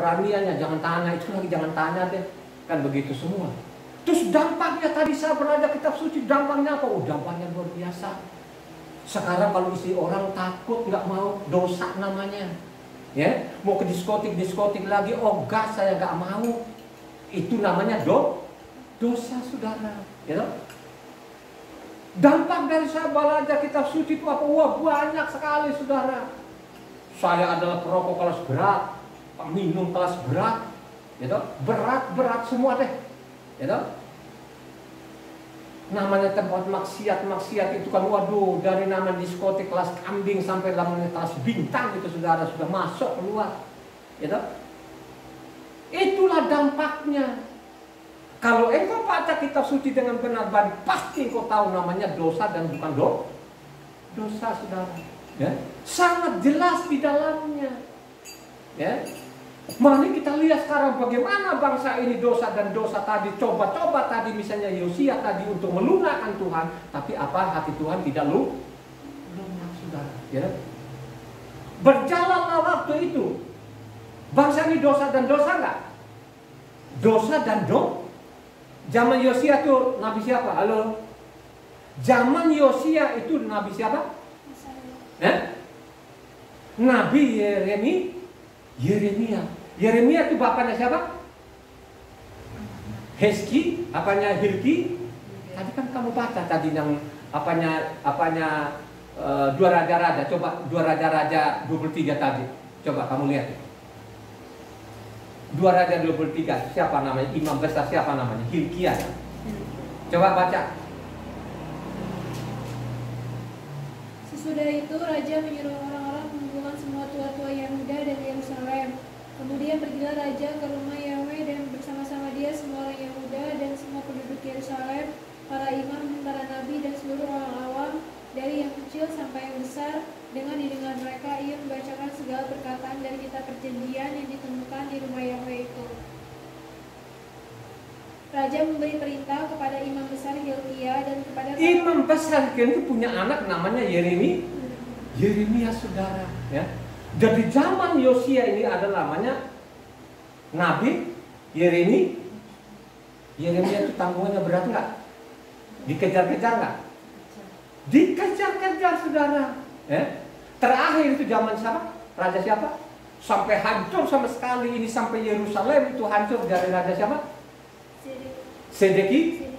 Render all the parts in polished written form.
keberaniannya, jangan tanya itu lagi, jangan tanya deh. Kan begitu semua. Terus dampaknya tadi saya belajar kitab suci, dampaknya apa? Oh, dampaknya luar biasa. Sekarang kalau istri orang takut, nggak mau, dosa namanya. Ya, mau ke diskotik lagi, oh gas saya nggak mau. Itu namanya dosa, saudara. Ya, dampak dari saya belajar kitab suci itu apa? Wah, banyak sekali, saudara. Saya adalah perokok kelas berat, minum kelas berat, gitu. Berat semua deh, gitu. Namanya tempat maksiat itu kan, waduh, dari nama diskotik kelas kambing sampai namanya kelas bintang itu, saudara, sudah masuk keluar, gitu. Itulah dampaknya. Kalau engkau baca kitab suci dengan benar-benar, pasti engkau tahu namanya dosa dan bukan dosa, saudara. Ya, sangat jelas di dalamnya. Ya, mari kita lihat sekarang bagaimana bangsa ini dosa dan dosa tadi. Coba tadi misalnya Yosia tadi untuk melunakkan Tuhan, tapi apa, hati Tuhan tidak lunak, saudara. Ya, berjalanlah waktu itu. Bangsa ini dosa dan dosa enggak? Dosa dan Zaman Yosia itu nabi siapa? Halo. Zaman Yosia itu nabi siapa? Nabi Yeremia. Yeremia itu bapaknya siapa? Heski, apanya Hilki? Tadi kan kamu baca tadi yang apanya dua raja-raja. Coba dua raja-raja 23 tadi. Coba kamu lihat. Dua raja 23. Siapa namanya? Imam besar siapa namanya? Hilkiah. Coba baca. Sesudah itu raja menyuruh orang-orang mengumpulkan semua tua-tua Yehuda dan Yerusalem. Kemudian pergilah raja ke rumah Yahweh dan bersama-sama dia semua orang Yehuda dan semua penduduk Yerusalem, para imam, para nabi dan seluruh orang awam, dari yang kecil sampai yang besar. Dengan didengar mereka, ia membacakan segala perkataan dari kitab perjanjian yang ditemukan di rumah Yahweh itu. Raja memberi perintah kepada imam besar Hilkiah dan kepada imam besar Hilkiah itu punya anak namanya Yeremia, saudara. Ya. Jadi zaman Yosia ini adalah namanya Nabi Yeremia itu tanggungannya berat nggak? Dikejar-kejar nggak? Dikejar-kejar, saudara. Ya. Terakhir itu zaman siapa? Raja siapa? Sampai hancur sama sekali ini, sampai Yerusalem itu hancur dari raja siapa? Sedeki.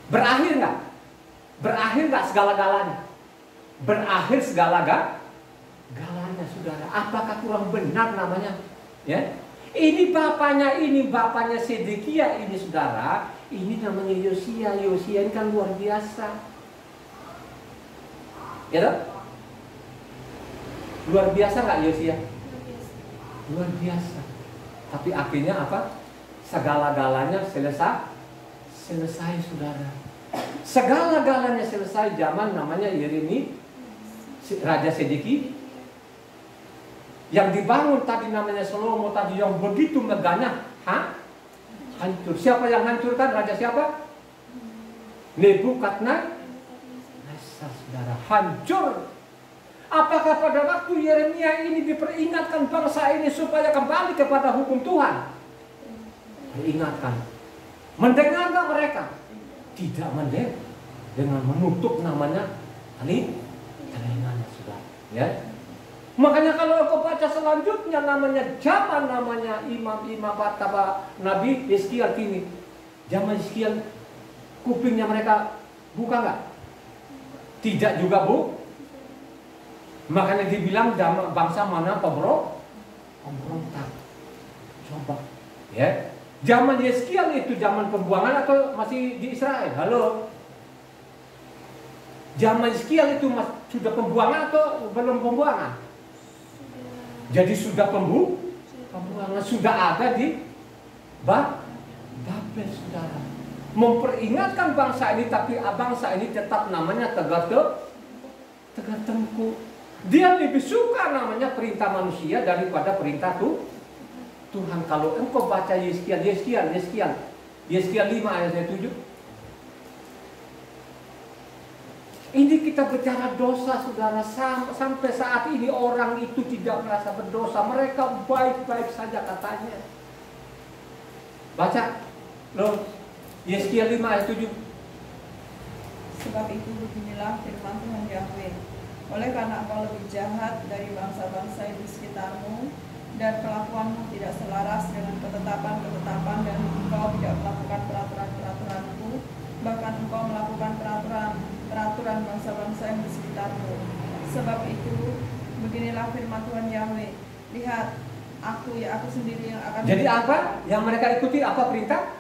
Berakhir nggak? Berakhir nggak segala-galanya? Berakhir segala-galanya, saudara. Apakah kurang benar namanya? Ya. Ini bapaknya Sedekia ini, saudara. Ini namanya Yosia. Yosia ini kan luar biasa. Ya toh? Luar biasa nggak Yosia? Luar biasa. Tapi akhirnya apa? Segala-galanya selesai, saudara. Segala-galanya selesai zaman namanya Yeremia, Raja Sedeki. Yang dibangun tadi namanya Salomo tadi yang begitu megahnya, hancur. Siapa yang hancurkan? Raja siapa? Nebukadnezar, saudara, hancur. Apakah pada waktu Yeremia ini diperingatkan bangsa ini supaya kembali kepada hukum Tuhan? Diingatkan. Mendengar nggak mereka? Tidak mendengar. Dengan menutup namanya telinganya, saudara. Ya. Makanya kalau aku baca selanjutnya namanya zaman namanya imam kata Nabi Yeskiel kini. Zaman Yeskiel kupingnya mereka buka nggak? Tidak juga, Bu. Makanya dibilang bangsa mana pemberontak. Coba, ya. Zaman Yeskiel itu zaman pembuangan atau masih di Israel? Halo. Zaman Yeskiel itu sudah pembuangan atau belum pembuangan? Jadi sudah pembuangan, sudah ada di Babel, saudara. Memperingatkan bangsa ini, tapi bangsa ini tetap namanya tegak tengkuk. Dia lebih suka namanya perintah manusia daripada perintah Tuhan. Kalau engkau baca Yeskiel 5 ayat 7. Ini kita bicara dosa, saudara, sampai saat ini orang itu tidak merasa berdosa. Mereka baik-baik saja katanya. Baca loh, Yesaya 5 ayat 7. Sebab itu beginilah firman Tuhan Yahweh, oleh karena engkau lebih jahat dari bangsa-bangsa di sekitarmu, dan kelakuanmu tidak selaras dengan ketetapan-ketetapan, dan engkau tidak melakukan peraturan-peraturanku, bahkan engkau melakukan peraturan bangsa-bangsa yang di sekitarmu. Sebab itu beginilah firman Tuhan Yahweh, lihat, aku sendiri yang akan. Jadi apa yang mereka ikuti? Apa perintah?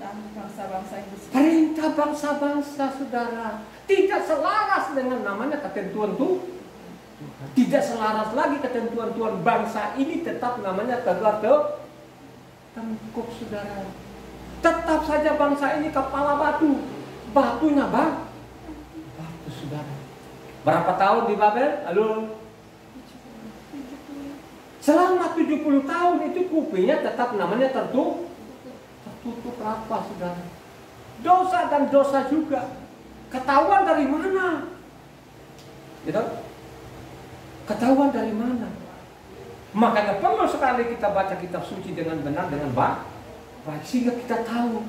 Bangsa-bangsa yang di sekitar. Perintah bangsa-bangsa, saudara, tidak selaras dengan namanya ketentuan Tuhan. Tidak selaras lagi ketentuan Tuhan. Bangsa ini tetap namanya tegar tengkuk, saudara. Tetap saja bangsa ini kepala batu. Batunya batu, saudara. Berapa tahun di Babel? Halo? Selama 70 tahun itu kupingnya tetap namanya tertutup apa, saudara? Dosa dan dosa juga. Ketahuan dari mana? Gitu? Ketahuan dari mana? Makanya perlu sekali kita baca kitab suci dengan benar, dengan baik, sehingga kita tahu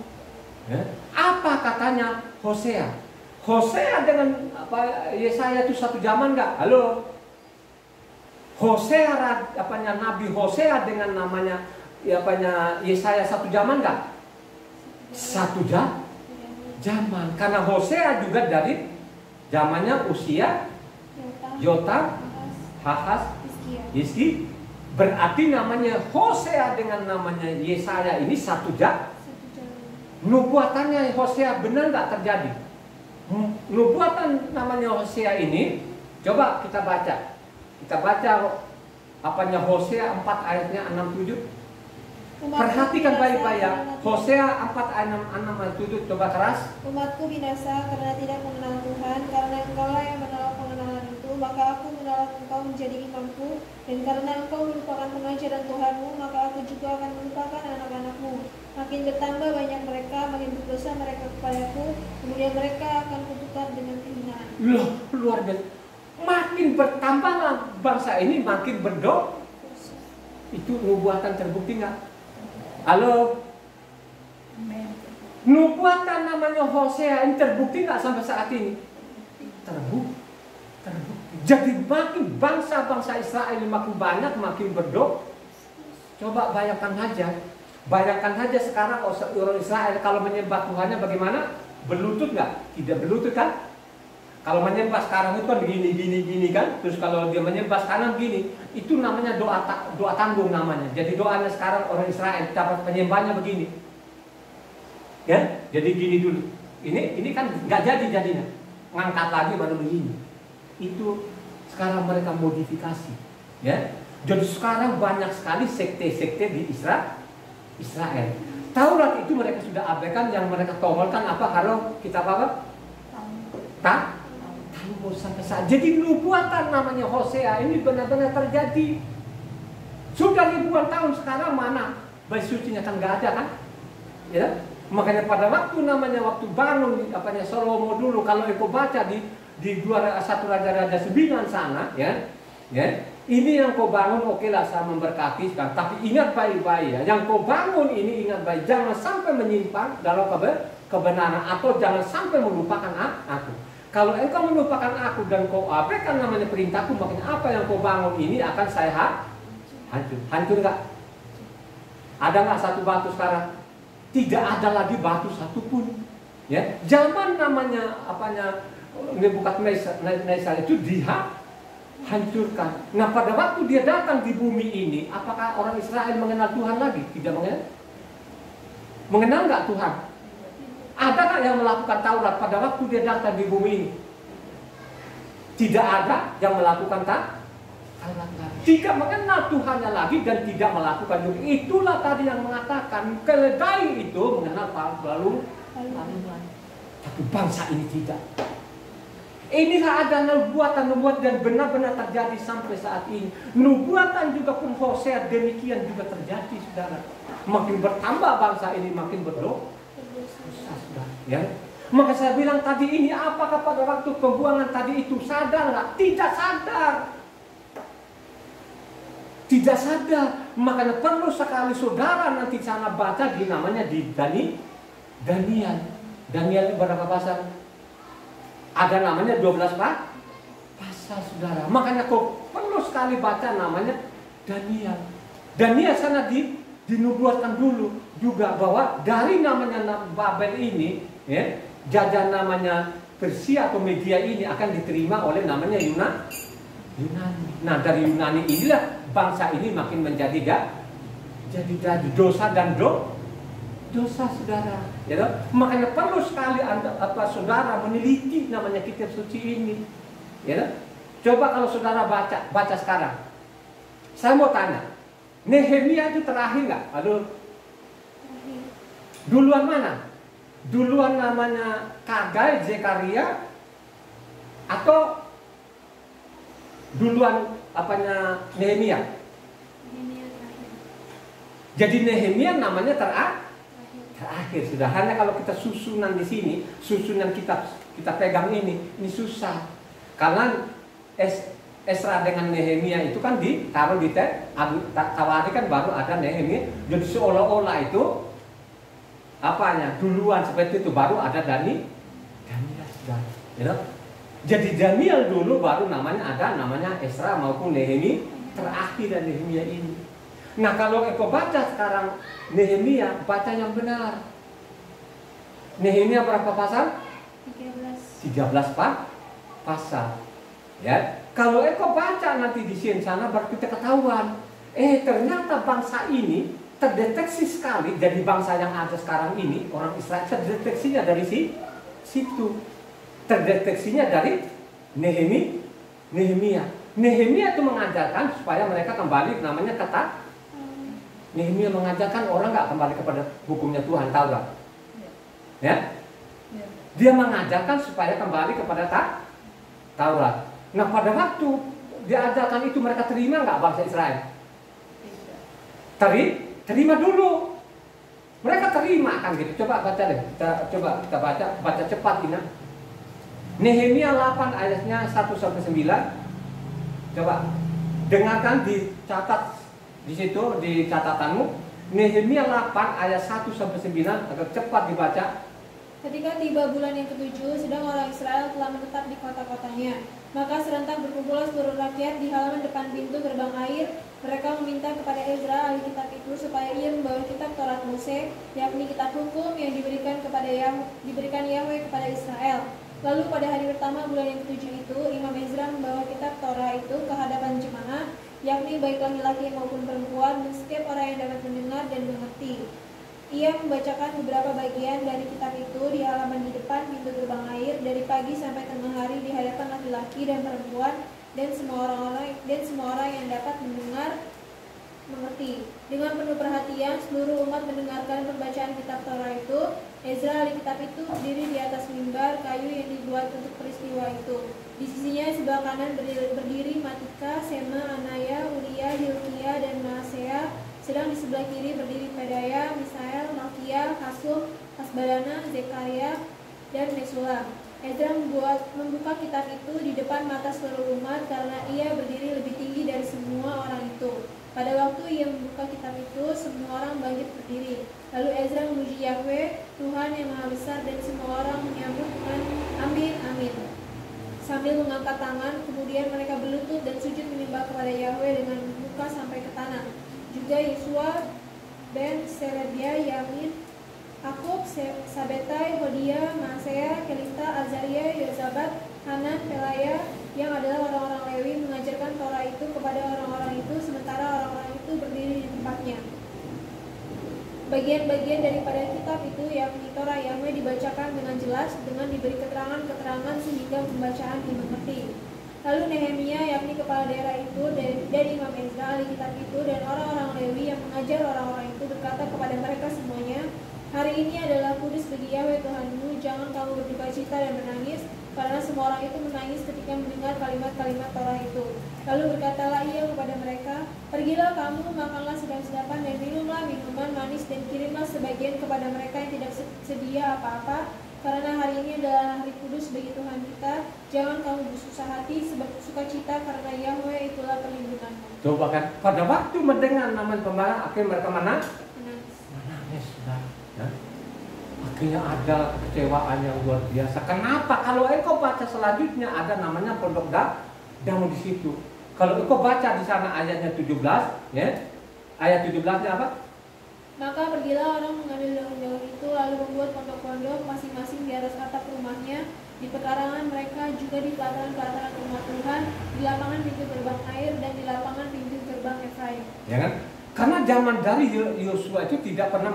ya, apa katanya Hosea. Hosea dengan Yesaya itu satu zaman nggak? Halo? Hosea, Nabi Hosea dengan namanya Yesaya satu zaman nggak? Satu zaman. Karena Hosea juga dari zamannya Usia, Yotam, Ahaz, Hizki. Berarti namanya Hosea dengan namanya Yesaya ini satu zaman. Nubuatannya Hosea benar nggak terjadi? Nubuatan namanya Hosea ini, coba kita baca. Kita baca Hosea 4 ayatnya 6-7. Perhatikan baik-baik. Hosea 4 ayat 6-7, coba keras. Umatku binasa karena tidak mengenal Tuhan, karena engkaulah yang menolak pengenalan itu, maka aku menolak engkau menjadi imamku, dan karena engkau melupakan pengajaran Tuhanmu, maka aku juga akan melupakan anak-anakmu. Makin bertambah banyak mereka, makin berdosa mereka kepadaku, kemudian mereka akan kutukar dengan kehinaan. Loh, luar biasa. Makin bertambah bangsa ini, makin berdosa. Itu nubuatan terbukti nggak? Halo? Nubuatan namanya Hosea ini terbukti nggak sampai saat ini? Terbukti. Jadi makin bangsa-bangsa Israel makin banyak, makin berdosa. Coba bayangkan aja sekarang orang Israel kalau menyembah Tuhannya bagaimana? Berlutut nggak? Tidak berlutut kan? Kalau menyembah sekarang itu kan begini kan, terus kalau dia menyembah sekarang begini, itu namanya doa tanggung namanya. Jadi doanya sekarang orang Israel cara penyembahnya begini, ya. Jadi gini dulu. Ini kan nggak jadinya, ngangkat lagi baru begini. Itu sekarang mereka modifikasi, ya. Jadi sekarang banyak sekali sekte-sekte di Israel. Taurat itu mereka sudah abaikan, yang mereka tongolkan apa kalau kita apa? Sampai saat. Jadi nubuatan namanya Hosea ini benar-benar terjadi. Sudah ribuan tahun sekarang mana bait sucinya kan nggak ada kan? Ya. Makanya pada waktu bangun Salomo dulu, kalau engkau baca di 1 Raja-Raja 9 sana, ya. Ini yang kau bangun, oke lah saya memberkati kan. Tapi ingat baik-baik ya, yang kau bangun ini ingat baik, jangan sampai menyimpang dalam kebenaran, atau jangan sampai melupakan aku. Kalau engkau melupakan aku dan kau abaikan namanya perintahku, makanya apa yang kau bangun ini akan saya hancur. Hancur nggak? Ada nggak satu batu sekarang? Tidak ada lagi batu satupun. Ya, zaman namanya Nebukadnezar itu dihancurkan. Nah, pada waktu dia datang di bumi ini, apakah orang Israel mengenal Tuhan lagi? Tidak mengenal. Mengenal nggak Tuhan? Ada nggak yang melakukan Taurat pada waktu dia datang di bumi ini? Tidak ada yang melakukan Taurat lagi. Tidak mengenal Tuhannya lagi dan tidak melakukan juga. Itulah tadi yang mengatakan keledai itu mengenal lalu. Tapi bangsa ini tidak. Inilah ada nubuatan dan benar-benar terjadi sampai saat ini. Nubuatan juga pun Hosea demikian juga terjadi, saudara. Makin bertambah bangsa ini makin berdosa. Ya. Maka saya bilang tadi ini, apakah pada waktu pembuangan tadi itu sadar nggak? Tidak sadar. Tidak sadar. Makanya perlu sekali saudara nanti sana baca di namanya di Daniel. Daniel itu berapa pasal? Ada namanya 12 pasal saudara. Makanya kok perlu sekali baca namanya Daniel. Daniel sana dinubuatkan dulu juga bahwa dari namanya Babel ini, ya, jajah namanya Persia atau Media ini akan diterima oleh namanya Yunani. Nah dari Yunani inilah bangsa ini makin menjadi jadi dosa dan dosa saudara. Ya, makanya perlu sekali saudara meneliti namanya kitab suci ini. Ya, coba kalau saudara baca sekarang. Saya mau tanya, Nehemia itu terakhir nggak? Aduh, duluan mana? Duluan namanya Kagai, Zekaria, atau duluan apanya Nehemia? Jadi Nehemia namanya terakhir sudah. Hanya kalau kita susunan di sini, susunan kita pegang ini susah. Karena Esra dengan Nehemia itu kan ditaruh di Tawari kan baru ada Nehemia. Jadi seolah-olah itu apanya duluan seperti itu, baru ada Daniel sudah. Ya? Jadi Daniel dulu baru ada namanya Esra maupun Nehemia terakhir dan Nehemia ini. Nah kalau engkau baca sekarang Nehemia, baca yang benar. Nehemia berapa pasal? 13 pasal. Ya, kalau engkau baca nanti di sini sana baru kita ketahuan. Ternyata bangsa ini terdeteksi sekali jadi bangsa yang ada sekarang ini, orang Israel terdeteksinya dari situ. Terdeteksinya dari Nehemia. Nehemia itu mengajarkan supaya mereka kembali namanya kata. Nehemia mengajarkan orang nggak kembali kepada hukumnya Tuhan, tahu nggak? Ya? Dia mengajarkan supaya kembali kepada Taurat. Nah pada waktu diajarkan itu mereka terima nggak bangsa Israel? Terima dulu. Mereka terima kan gitu. Coba baca deh. Kita baca cepat ini. Nehemia 8 ayatnya 1-9. Coba dengarkan, dicatat di situ di catatanmu. Nehemia 8 ayat 1-9 agak cepat dibaca. Ketika tiba bulan yang ketujuh, sedang orang Israel telah menetap di kota-kotanya. Maka serentak berkumpullah seluruh rakyat di halaman depan pintu gerbang air. Mereka meminta kepada Ezra ahli kitab itu supaya ia membawa kitab Taurat Mose, yakni kitab hukum yang diberikan Yahweh kepada Israel. Lalu pada hari pertama bulan yang ketujuh itu, Imam Ezra membawa kitab Torah itu ke hadapan jemaat, yakni baik laki-laki maupun perempuan, dan setiap orang yang dapat mendengar dan mengerti. Ia membacakan beberapa bagian dari kitab itu di halaman di depan pintu gerbang air dari pagi sampai tengah hari di hadapan laki-laki dan perempuan dan semua orang yang dapat mendengar mengerti. Dengan penuh perhatian seluruh umat mendengarkan pembacaan kitab Torah itu. Ezra ahli kitab itu berdiri di atas mimbar kayu yang dibuat untuk peristiwa itu. Di sisinya sebelah kanan berdiri Matika, Sema, Anaya, Uria, Hilkia, dan Maasea. Sedang di sebelah kiri berdiri Pedaya, Misael, Malkia, Kasum, Hasbadana, Zekaria, dan Mesulam. Ezra membuka kitab itu di depan mata seluruh umat karena ia berdiri lebih tinggi dari semua orang itu. Pada waktu ia membuka kitab itu, semua orang bangkit berdiri. Lalu Ezra memuji Yahweh, Tuhan yang Maha Besar, dan semua orang menyambut dengan amin, amin. Sambil mengangkat tangan, kemudian mereka berlutut dan sujud menyembah kepada Yahweh dengan muka sampai ke tanah. Juga Yesua, Ben, Serebia, Yamin, Akub, Sabetai, Hodia, Maasea, Kelita, Azaria, Yozabat, Hanan, Pelaya, yang adalah orang-orang Lewi mengajarkan Torah itu kepada orang-orang itu, sementara orang-orang itu berdiri di tempatnya. Bagian-bagian daripada kitab itu, yakni Torah Yahweh, dibacakan dengan jelas, dengan diberi keterangan-keterangan sehingga pembacaan dimengerti. Lalu Nehemia, yakni kepala daerah itu, dan Imam Ezra ahli kitab itu, dan orang-orang Lewi yang mengajar orang-orang itu berkata kepada mereka semuanya, hari ini adalah kudus bagi Yahweh Tuhanmu, jangan kamu berduka cita dan menangis, karena semua orang itu menangis ketika mendengar kalimat-kalimat Torah itu. Lalu berkatalah ia kepada mereka, pergilah kamu, makanlah sedap-sedapan dan minumlah minuman manis dan kirimlah sebagian kepada mereka yang tidak sedia apa-apa, Karena hari ini adalah hari kudus bagi Tuhan kita. Jangan kamu bersusah hati, sebab sukacita karena Yahweh itulah perlindunganmu. Coba kan, pada waktu mendengar nama pembala, akhirnya mereka menangis, saudara. Ya? Akhirnya ada kekecewaan yang luar biasa. Kenapa? Kalau engkau baca selanjutnya ada namanya pondok damai di situ. Kalau engkau baca di sana ayatnya 17, ya, ayat 17-nya apa? Maka pergilah orang mengambil daun-daun itu, lalu membuat pondok-pondok masing-masing di atas atap rumahnya, di pekarangan mereka, juga di pelataran-pelataran rumah Tuhan, di lapangan pintu gerbang air, dan di lapangan pintu gerbang Efraim. Ya kan? Karena zaman dari Yosua itu tidak pernah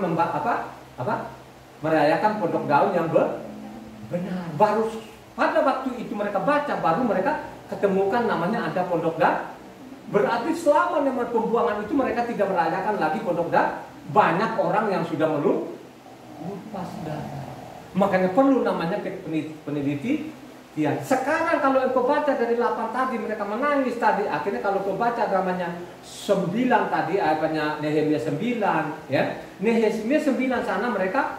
merayakan pondok daun yang benar. Baru pada waktu itu mereka baca, baru mereka ketemukan namanya ada pondok daun. Berarti selama nama pembuangan itu mereka tidak merayakan lagi pondok daun. Banyak orang yang sudah lupa, saudara. Makanya perlu namanya penelitian. Sekarang kalau engkau baca dari 8 tadi mereka menangis tadi. Akhirnya kalau engkau baca namanya 9 tadi, ayatnya Nehemia 9, ya. Nehemia 9 sana mereka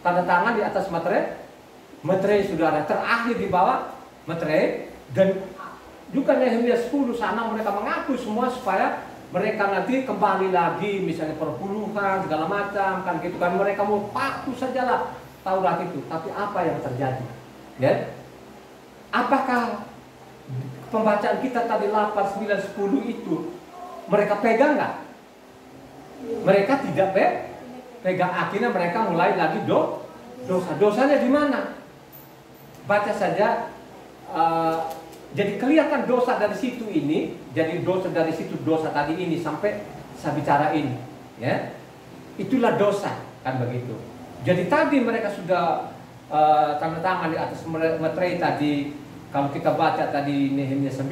tanda tangan di atas materai, saudara. Terakhir di bawah materai. Dan juga Nehemia 10 sana mereka mengaku semua supaya mereka nanti kembali lagi, misalnya perpuluhan segala macam, kan gitu kan, mereka mau patuh sajalah Taurat itu. Tapi apa yang terjadi? Ya, apakah pembacaan kita tadi 8, 9, 10 itu mereka pegang nggak? Mereka tidak pegang. Akhirnya mereka mulai lagi dosa. Dosanya di mana? Baca saja. Jadi kelihatan dosa dari situ ini, jadi dosa dari situ, dosa tadi ini sampai saya bicara ini, ya, itulah dosa, kan begitu. Jadi tadi mereka sudah tanda tangan di atas materai tadi. Kalau kita baca tadi Nehemia 9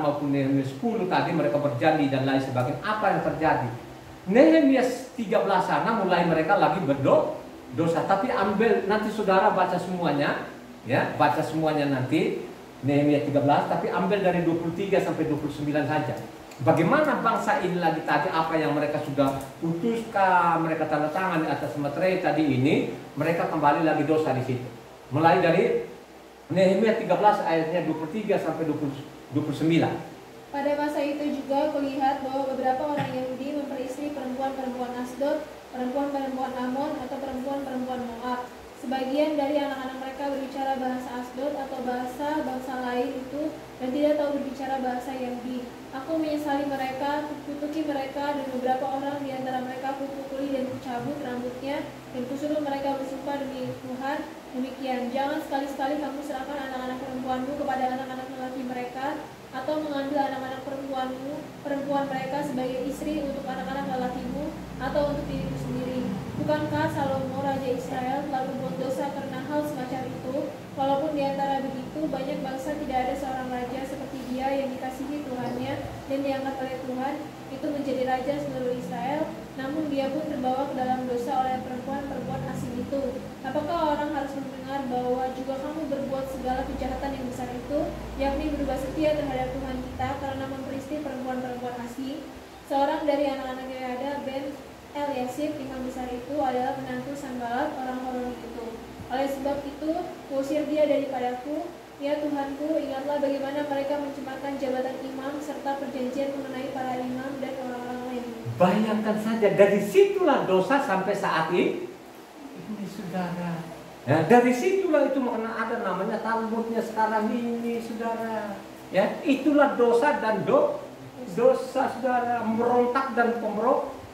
maupun Nehemia 10 tadi mereka berjanji dan lain sebagainya. Apa yang terjadi? Nehemia 13 sana mulai mereka lagi berdosa. Tapi ambil nanti saudara baca semuanya, ya, baca semuanya nanti. Nehemia 13, tapi ambil dari 23 sampai 29 saja. Bagaimana bangsa ini lagi tadi, apa yang mereka sudah putuskan, mereka tanda tangan di atas materai tadi ini, mereka kembali lagi dosa di situ. Mulai dari Nehemia 13 ayatnya 23 sampai 29. Pada masa itu juga kulihat bahwa beberapa orang Yahudi memperistri perempuan-perempuan Asdod, perempuan-perempuan Amon, atau perempuan-perempuan Moab. Sebagian dari anak-anak mereka berbicara bahasa Asdod atau bahasa bangsa lain itu dan tidak tahu berbicara bahasa Yahudi. Aku menyesali mereka, kutuki mereka, dan beberapa orang di antara mereka kupukuli dan kucabut rambutnya, dan kusuruh mereka bersumpah demi Tuhan. Demikian, jangan sekali-sekali kamu serahkan anak-anak perempuanmu kepada anak-anak lelaki mereka, atau mengambil anak-anak perempuan mereka sebagai istri untuk anak-anak lelakimu atau untuk dirimu sendiri. Bukankah Salomo Raja Israel telah berbuat dosa karena hal semacam itu? Walaupun di antara begitu banyak bangsa tidak ada seorang raja seperti dia yang dikasihi Tuhannya dan diangkat oleh Tuhan itu menjadi raja seluruh Israel, namun dia pun terbawa ke dalam dosa oleh perempuan-perempuan asing itu. Apakah orang harus mendengar bahwa juga kamu berbuat segala kejahatan yang besar itu, yakni berubah setia terhadap Tuhan kita karena memperistri perempuan-perempuan asing? Seorang dari anak-anak Yehoiada ben Eliasib, imam besar itu adalah menantu Sanballat orang Horon itu. Oleh sebab itu, kuusir dia daripadaku. Ya Tuhanku, ingatlah bagaimana mereka mencemarkan jabatan imam serta perjanjian mengenai para imam dan orang-orang lain. Bayangkan saja, dari situlah dosa sampai saat ini saudara. Ya, dari situlah itu makna ada namanya Talmudnya sekarang ini, saudara. Ya, itulah dosa dan dosa, saudara, merontak dan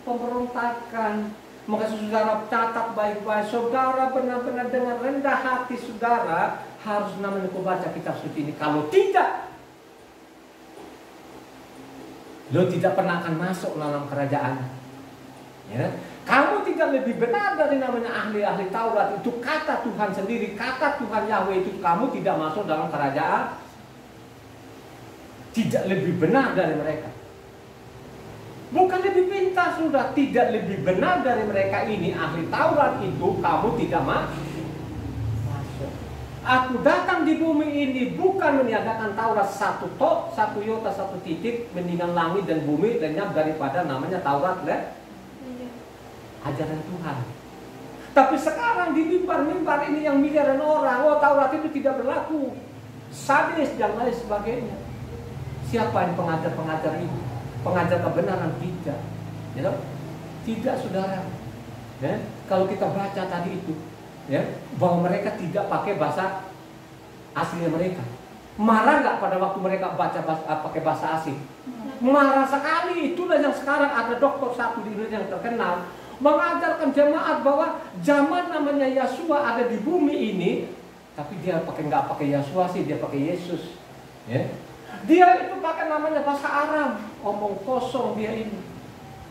pemberontakan. Maka saudara catat baik-baik, saudara benar-benar dengan rendah hati saudara harus namanya membaca kitab suci ini. Kalau tidak, lo tidak pernah akan masuk dalam kerajaan. Ya. Kamu tidak lebih benar dari namanya ahli-ahli Taurat. Itu kata Tuhan sendiri, kata Tuhan Yahweh itu, kamu tidak masuk dalam kerajaan. Tidak lebih benar dari mereka. Bukan lebih pintar, sudah tidak lebih benar dari mereka ini ahli Taurat itu, kamu tidak masuk. Aku datang di bumi ini bukan meniadakan Taurat satu yota, satu titik, mendingan langit dan bumi lenyap daripada namanya Taurat ajaran Tuhan. Tapi sekarang di mimbar-mimbar ini yang miliaran orang, oh Taurat itu tidak berlaku, sadis dan lain sebagainya. Siapa yang pengajar-pengajar ini? Pengajar kebenaran tidak, ya, tidak saudara. Ya, kalau kita baca tadi itu, ya, bahwa mereka tidak pakai bahasa aslinya mereka. Marah nggak pada waktu mereka pakai bahasa asing? Marah sekali. Itulah yang sekarang ada dokter satu di Indonesia yang terkenal mengajarkan jemaat bahwa zaman namanya Yesua ada di bumi ini, tapi dia nggak pakai Yesua sih, dia pakai Yesus. Ya. Dia itu pakai namanya bahasa Aram, omong kosong dia ini.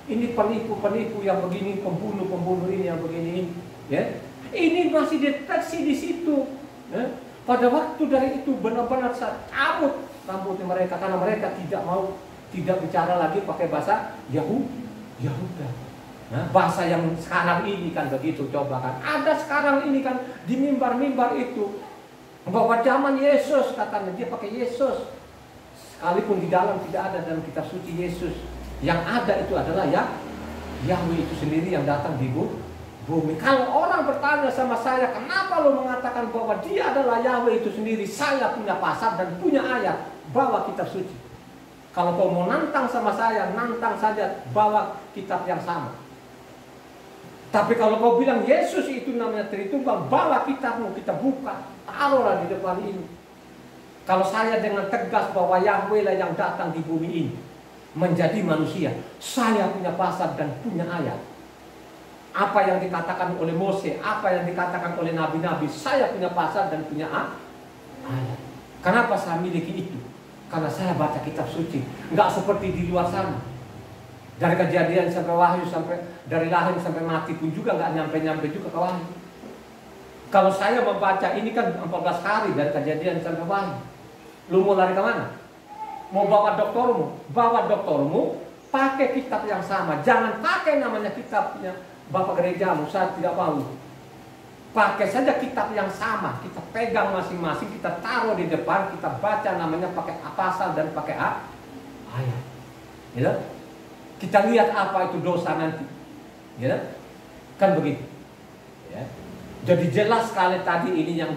Ini penipu-penipu yang begini, pembunuh-pembunuh ini yang begini. Ya. Ini masih deteksi di situ. Ya. Pada waktu dari itu benar-benar saya cabut rambutnya mereka karena mereka tidak bicara lagi pakai bahasa Yahuda. Nah, bahasa yang sekarang ini kan begitu, coba kan. Ada sekarang ini kan di mimbar-mimbar itu bahwa zaman Yesus katanya dia pakai Yesus. Sekalipun di dalam tidak ada dalam kitab suci Yesus. Yang ada itu adalah Yahweh itu sendiri yang datang di bumi. Kalau orang bertanya sama saya, kenapa lo mengatakan bahwa dia adalah Yahweh itu sendiri? Saya punya pasal dan punya ayat, bawa kitab suci. Kalau kau mau nantang sama saya, nantang saja, bawa kitab yang sama. Tapi kalau kau bilang Yesus itu namanya Tritunggal, bawa kitabmu, kita buka, taruhlah di depan ini. Kalau saya dengan tegas bahwa Yahweh lah yang datang di bumi ini, menjadi manusia, saya punya pasal dan punya ayat. Apa yang dikatakan oleh Mose, apa yang dikatakan oleh nabi-nabi, saya punya pasal dan punya ayat. Kenapa saya miliki itu? Karena saya baca kitab suci. Nggak seperti di luar sana. Dari Kejadian sampai Wahyu, sampai dari lahir sampai mati pun juga nggak nyampe-nyampe juga ke Wahyu. Kalau saya membaca ini kan 14 hari dari Kejadian sampai Wahyu. Lu mau lari kemana? Mau bawa doktormu, pakai kitab yang sama. Jangan pakai namanya kitabnya Bapak gerejamu, saya tidak mau. Pakai saja kitab yang sama, kita pegang masing-masing, kita taruh di depan, kita baca namanya pakai pasal dan pakai ayat. Ya? Kita lihat apa itu dosa nanti. Ya? Kan begitu. Ya? Jadi jelas sekali tadi ini yang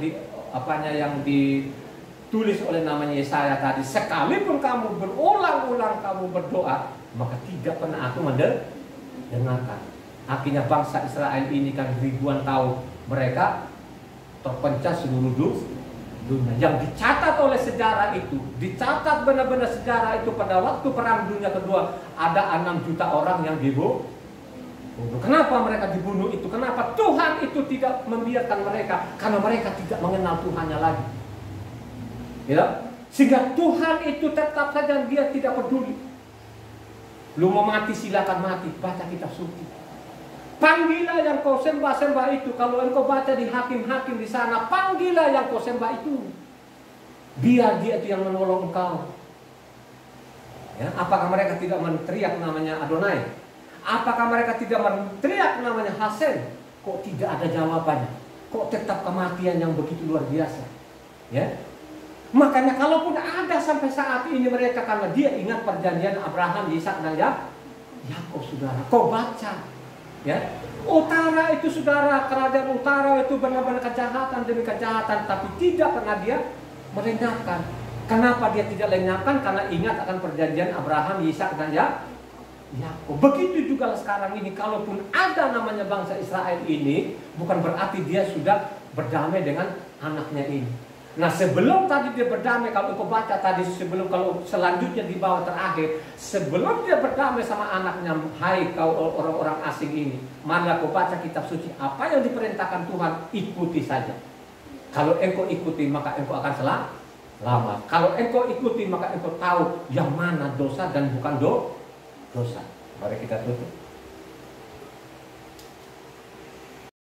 ditulis oleh namanya Yesaya tadi. Sekalipun kamu berulang-ulang kamu berdoa, maka tidak pernah aku mendengarkan. Akhirnya bangsa Israel ini kan ribuan tahun mereka terpecah seluruh dunia. Yang dicatat oleh sejarah itu, dicatat benar-benar sejarah itu pada waktu Perang Dunia Kedua ada 6 juta orang yang dibunuh. Kenapa mereka dibunuh itu? Kenapa Tuhan itu tidak membiarkan mereka? Karena mereka tidak mengenal Tuhannya lagi. Ya? Sehingga Tuhan itu tetap saja dia tidak peduli. Lu mau mati silakan mati, baca kitab suci. Panggillah yang kau sembah-sembah itu. Kalau engkau baca di hakim-hakim di sana, panggillah yang kau sembah itu. Biar dia itu yang menolong engkau. Ya, apakah mereka tidak meneriak namanya Adonai? Apakah mereka tidak meneriak namanya Hasem? Kok tidak ada jawabannya? Kok tetap kematian yang begitu luar biasa? Ya. Makanya kalaupun ada sampai saat ini mereka, karena dia ingat perjanjian Abraham, Ishak dan Yakub, saudara. Kau baca. Ya, utara itu saudara, kerajaan utara itu benar-benar kejahatan demi kejahatan, tapi tidak pernah dia melenyapkan. Kenapa dia tidak lenyapkan? Karena ingat akan perjanjian Abraham, Ishak dan Yakub. Begitu juga sekarang ini, kalaupun ada namanya bangsa Israel ini, bukan berarti dia sudah berdamai dengan anaknya ini. Nah, sebelum tadi dia berdamai, kalau kau baca tadi, kalau selanjutnya di bawah terakhir, sebelum dia berdamai sama anaknya, hai kau orang-orang asing ini, marilah kau baca kitab suci, apa yang diperintahkan Tuhan, ikuti saja. Kalau engkau ikuti, maka engkau akan selamat. Kalau engkau ikuti, maka engkau tahu yang mana dosa dan bukan dosa. Mari kita tutup.